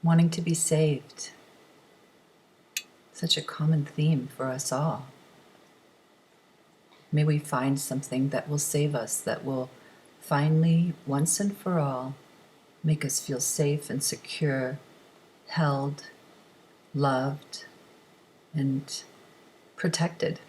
wanting to be saved. Such a common theme for us all. May we find something that will save us, that will finally, once and for all, make us feel safe and secure, held, loved, and protected.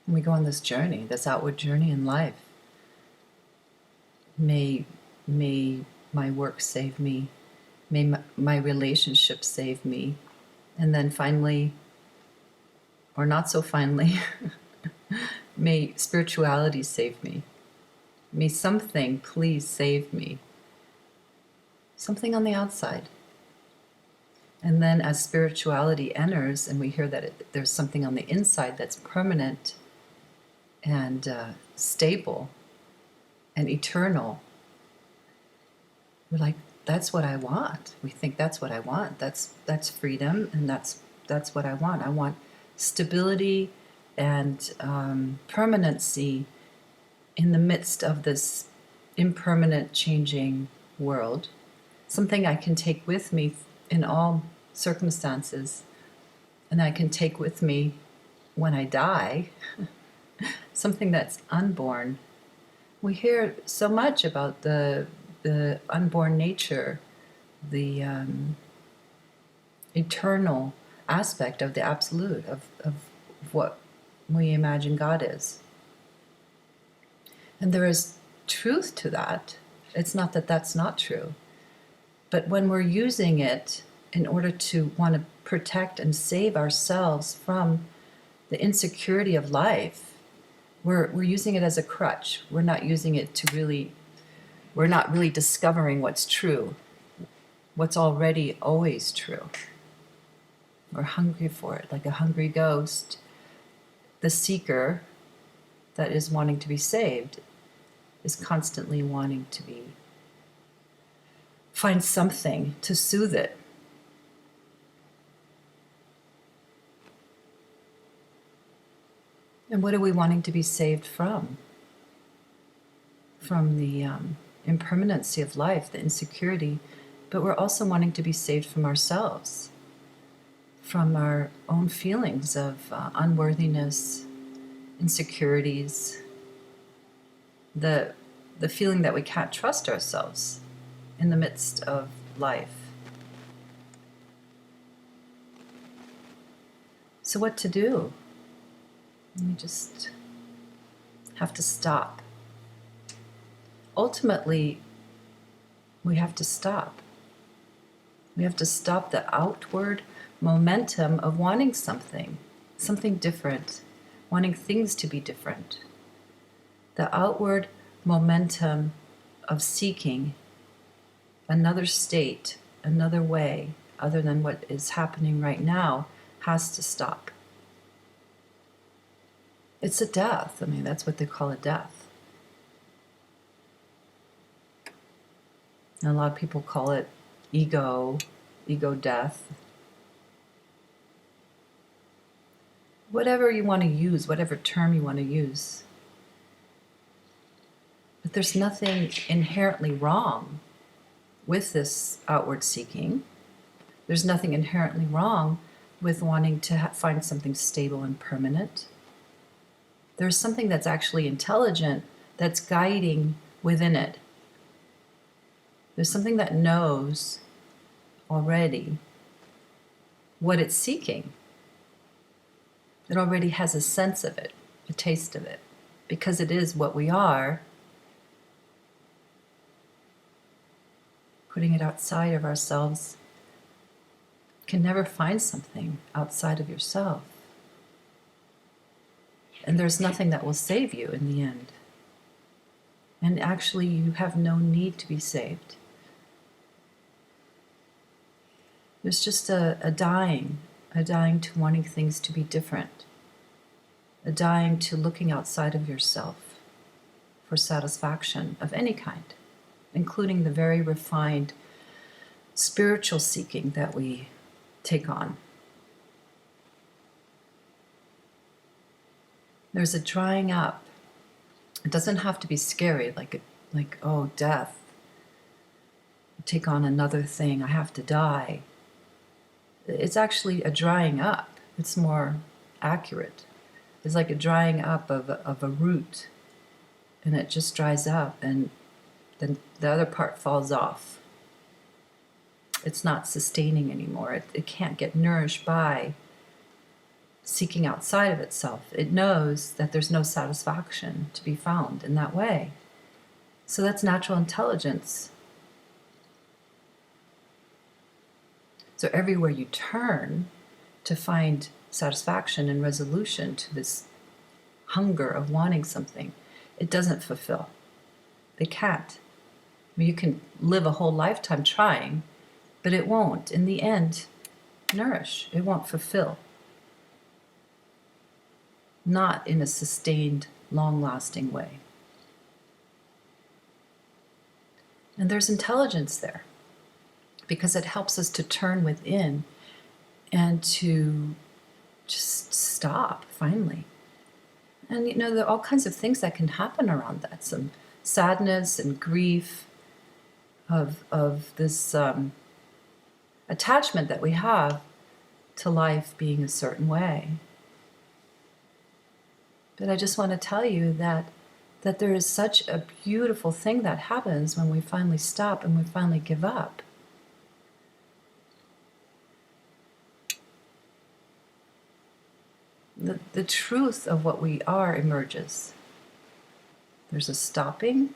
And we go on this journey, this outward journey in life. May my work save me. May my relationship save me. And then finally, or not so finally, may spirituality save me. May something please save me. Something on the outside. And then as spirituality enters and we hear that there's something on the inside that's permanent and stable and eternal, we're like, that's what I want. We think that's what I want. That's freedom, and that's what I want. I want stability and permanency in the midst of this impermanent, changing world. Something I can take with me in all circumstances, and I can take with me when I die. Something that's unborn. We hear so much about the unborn nature, the eternal aspect of the absolute, of what we imagine God is. And there is truth to that. It's not that that's not true. But when we're using it in order to want to protect and save ourselves from the insecurity of life, we're using it as a crutch. We're not using it to really, we're not really discovering what's true, what's already always true. We're hungry for it, like a hungry ghost. The seeker that is wanting to be saved is constantly wanting to find something to soothe it. And what are we wanting to be saved from? From the impermanency of life, the insecurity, but we're also wanting to be saved from ourselves, from our own feelings of unworthiness, insecurities, the feeling that we can't trust ourselves in the midst of life. So what to do? We just have to stop. Ultimately, we have to stop. We have to stop the outward momentum of wanting something different, wanting things to be different. The outward momentum of seeking another state, another way, other than what is happening right now, has to stop. It's a death. I mean, that's what they call a death. And a lot of people call it ego death. Whatever you want to use, whatever term you want to use. But there's nothing inherently wrong with this outward seeking. There's nothing inherently wrong with wanting to find something stable and permanent. There's something that's actually intelligent that's guiding within it. There's something that knows already what it's seeking. It already has a sense of it, a taste of it, because it is what we are. Putting it outside of ourselves can never find something outside of yourself. And there's nothing that will save you in the end. And actually, you have no need to be saved. There's just a dying to wanting things to be different, a dying to looking outside of yourself for satisfaction of any kind, including the very refined spiritual seeking that we take on. There's a drying up. It doesn't have to be scary, like like, oh, death, take on another thing, I have to die. It's actually a drying up. It's more accurate. It's like a drying up of a root, and it just dries up, and then the other part falls off. It's not sustaining anymore. It can't get nourished by seeking outside of itself. It knows that there's no satisfaction to be found in that way. So that's natural intelligence. So everywhere you turn to find satisfaction and resolution to this hunger of wanting something, it doesn't fulfill. It can't. I mean, you can live a whole lifetime trying, but it won't, in the end, nourish. It won't fulfill. Not in a sustained, long-lasting way. And there's intelligence there, because it helps us to turn within and to just stop, finally. And there are all kinds of things that can happen around that. Some sadness and grief of this attachment that we have to life being a certain way. But I just want to tell you that there is such a beautiful thing that happens when we finally stop and we finally give up. The truth of what we are emerges. There's a stopping,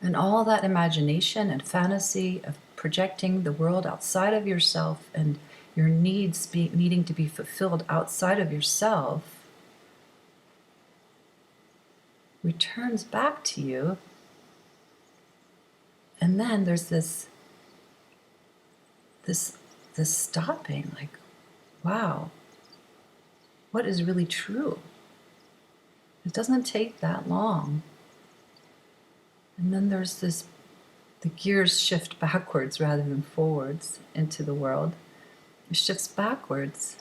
and all that imagination and fantasy of projecting the world outside of yourself and your needs needing to be fulfilled outside of yourself returns back to you. And then there's this stopping, like, wow, what is really true? It doesn't take that long. And then there's the gears shift backwards rather than forwards into the world. It shifts backwards,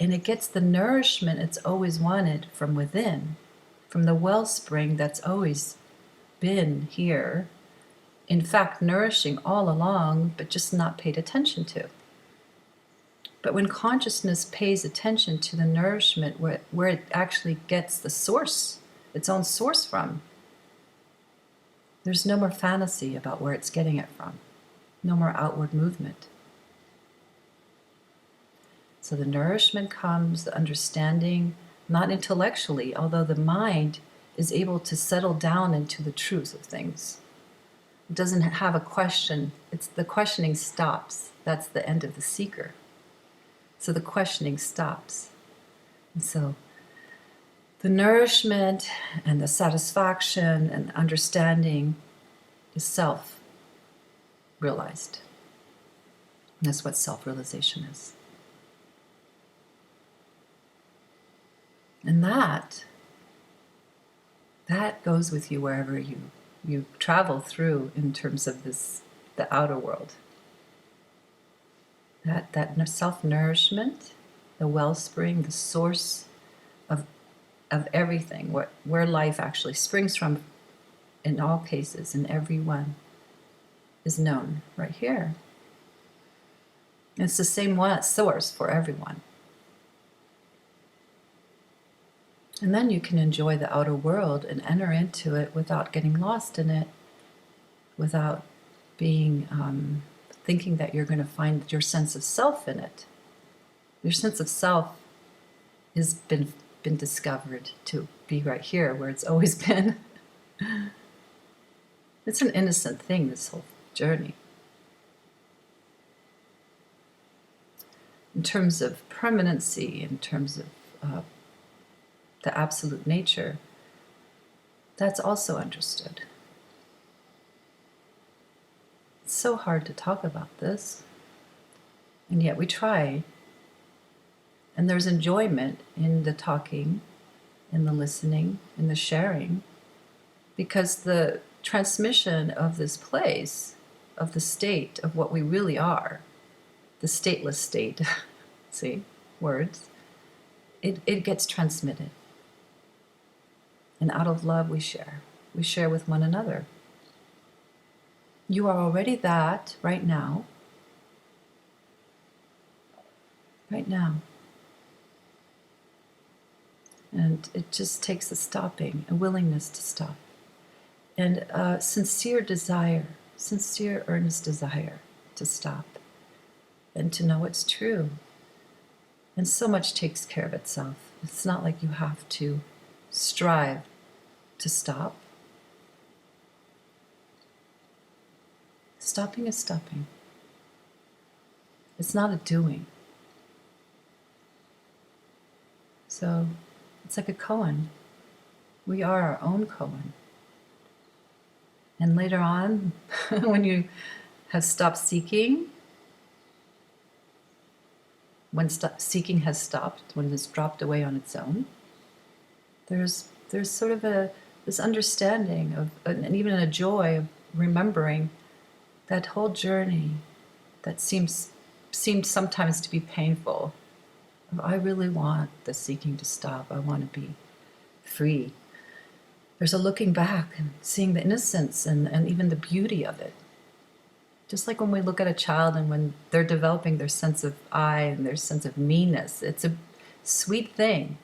and it gets the nourishment it's always wanted from within, from the wellspring that's always been here, in fact, nourishing all along, but just not paid attention to. But when consciousness pays attention to the nourishment where it actually gets the source, its own source from, there's no more fantasy about where it's getting it from, no more outward movement. So the nourishment comes, the understanding, not intellectually, although the mind is able to settle down into the truth of things. It doesn't have a question. The questioning stops. That's the end of the seeker. So the questioning stops. And so the nourishment and the satisfaction and understanding is self-realized. And that's what self-realization is. And that goes with you wherever you travel through in terms of the outer world. That self-nourishment, the wellspring, the source of everything, where life actually springs from, in all cases, in every one, is known right here. It's the same source for everyone. And then you can enjoy the outer world and enter into it without getting lost in it, without being thinking that you're going to find your sense of self in it. Your sense of self has been discovered to be right here, where it's always been. It's an innocent thing, this whole journey. In terms of permanency, in terms of the absolute nature, that's also understood. It's so hard to talk about this, and yet we try. And there's enjoyment in the talking, in the listening, in the sharing, because the transmission of this place, of the state of what we really are, the stateless state, see, words, it gets transmitted. And out of love we share. we share with one another. You are already that right now. Right now. And it just takes a stopping, a willingness to stop. And a sincere desire, sincere, earnest desire to stop and to know it's true. And so much takes care of itself. It's not like you have to strive to stop. Stopping is stopping. It's not a doing. So it's like a koan. We are our own koan. And later on, when you have stopped seeking, when seeking has stopped, when it's dropped away on its own, there's sort of this understanding of, and even a joy of remembering that whole journey that seemed sometimes to be painful. I really want the seeking to stop. I want to be free. There's a looking back and seeing the innocence and even the beauty of it. Just like when we look at a child and when they're developing their sense of I and their sense of meanness, it's a sweet thing.